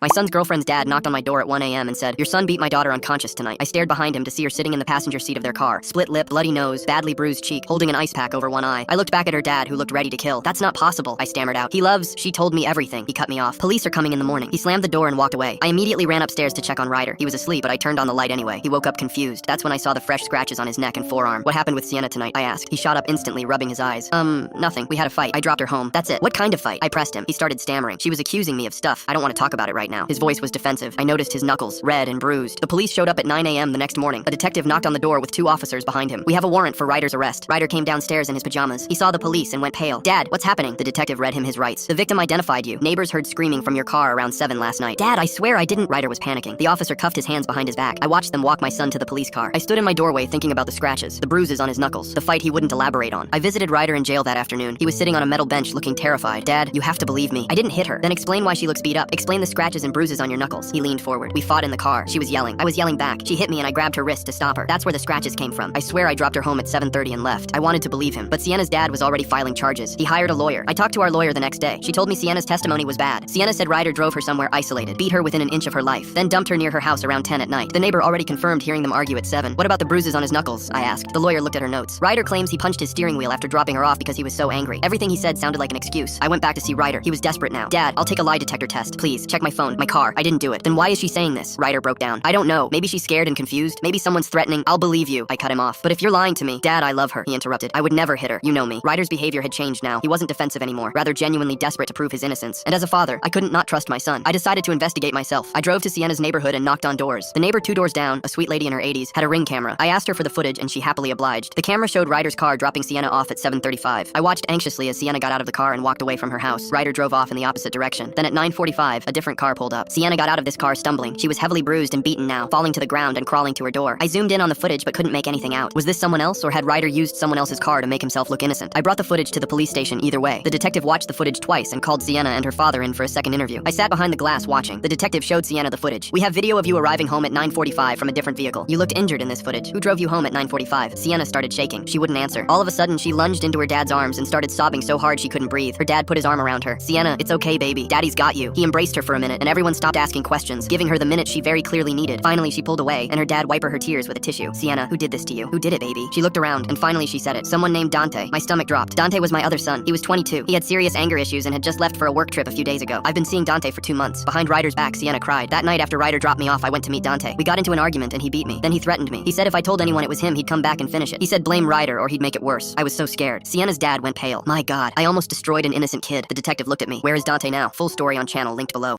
My son's girlfriend's dad knocked on my door at 1 a.m. and said, "Your son beat my daughter unconscious tonight." I stared behind him to see her sitting in the passenger seat of their car. Split lip, bloody nose, badly bruised cheek, holding an ice pack over one eye. I looked back at her dad, who looked ready to kill. "That's not possible," I stammered out. She told me everything." He cut me off. "Police are coming in the morning." He slammed the door and walked away. I immediately ran upstairs to check on Ryder. He was asleep, but I turned on the light anyway. He woke up confused. That's when I saw the fresh scratches on his neck and forearm. "What happened with Sienna tonight?" I asked. He shot up instantly, rubbing his eyes. Nothing. We had a fight. I dropped her home. That's it." "What kind of fight?" I pressed him. He started stammering. "She was accusing me of stuff. I don't want to talk about it right now." His voice was defensive. I noticed his knuckles, red and bruised. The police showed up at 9 a.m. the next morning. A detective knocked on the door with 2 officers behind him. "We have a warrant for Ryder's arrest." Ryder came downstairs in his pajamas. He saw the police and went pale. "Dad, what's happening?" The detective read him his rights. "The victim identified you. Neighbors heard screaming from your car around 7 last night." "Dad, I swear I didn't." Ryder was panicking. The officer cuffed his hands behind his back. I watched them walk my son to the police car. I stood in my doorway thinking about the scratches, the bruises on his knuckles, the fight he wouldn't elaborate on. I visited Ryder in jail that afternoon. He was sitting on a metal bench looking terrified. "Dad, you have to believe me. I didn't hit her." "Then explain why she looks beat up. Explain the scratches and bruises on your knuckles." He leaned forward. "We fought in the car. She was yelling. I was yelling back. She hit me and I grabbed her wrist to stop her. That's where the scratches came from. I swear I dropped her home at 7:30 and left." I wanted to believe him, but Sienna's dad was already filing charges. He hired a lawyer. I talked to our lawyer the next day. She told me Sienna's testimony was bad. Sienna said Ryder drove her somewhere isolated, beat her within an inch of her life, then dumped her near her house around 10 at night. The neighbor already confirmed hearing them argue at 7. "What about the bruises on his knuckles?" I asked. The lawyer looked at her notes. "Ryder claims he punched his steering wheel after dropping her off because he was so angry." Everything he said sounded like an excuse. I went back to see Ryder. He was desperate now. "Dad, I'll take a lie detector test. Please, check my phone, my car. I didn't do it." "Then why is she saying this?" Ryder broke down. "I don't know. Maybe she's scared and confused. Maybe someone's threatening." "I'll believe you." I cut him off. "But if you're lying to me..." "Dad, I love her," he interrupted. "I would never hit her. You know me." Ryder's behavior had changed now. He wasn't defensive anymore, rather genuinely desperate to prove his innocence. And as a father, I couldn't not trust my son. I decided to investigate myself. I drove to Sienna's neighborhood and knocked on doors. The neighbor 2 doors down, a sweet lady in her 80s, had a Ring camera. I asked her for the footage and she happily obliged. The camera showed Ryder's car dropping Sienna off at 7:35. I watched anxiously as Sienna got out of the car and walked away from her house. Ryder drove off in the opposite direction. Then at 9:45, a different car pulled up. Sienna got out of this car stumbling. She was heavily bruised and beaten now, falling to the ground and crawling to her door. I zoomed in on the footage but couldn't make anything out. Was this someone else, or had Ryder used someone else's car to make himself look innocent? I brought the footage to the police station either way. The detective watched the footage twice and called Sienna and her father in for a second interview. I sat behind the glass watching. The detective showed Sienna the footage. "We have video of you arriving home at 9:45 from a different vehicle. You looked injured in this footage. Who drove you home at 9:45? Sienna started shaking. She wouldn't answer. All of a sudden, she lunged into her dad's arms and started sobbing so hard she couldn't breathe. Her dad put his arm around her. "Sienna, it's okay, baby. Daddy's got you." He embraced her for a minute, and everyone stopped asking questions, giving her the minute she very clearly needed. Finally, she pulled away, and her dad wiped her tears with a tissue. "Sienna, who did this to you? Who did it, baby?" She looked around, and finally she said it. "Someone named Dante." My stomach dropped. Dante was my other son. He was 22. He had serious anger issues and had just left for a work trip a few days ago. I've been seeing Dante for 2 months. Behind Ryder's back, Sienna cried. That night after Ryder dropped me off, I went to meet Dante. We got into an argument and he beat me. Then he threatened me. He said if I told anyone it was him, he'd come back and finish it. He said blame Ryder or he'd make it worse. I was so scared. Sienna's dad went pale. My God, I almost destroyed an innocent kid. The detective looked at me. "Where is Dante now?" Full story on channel linked below.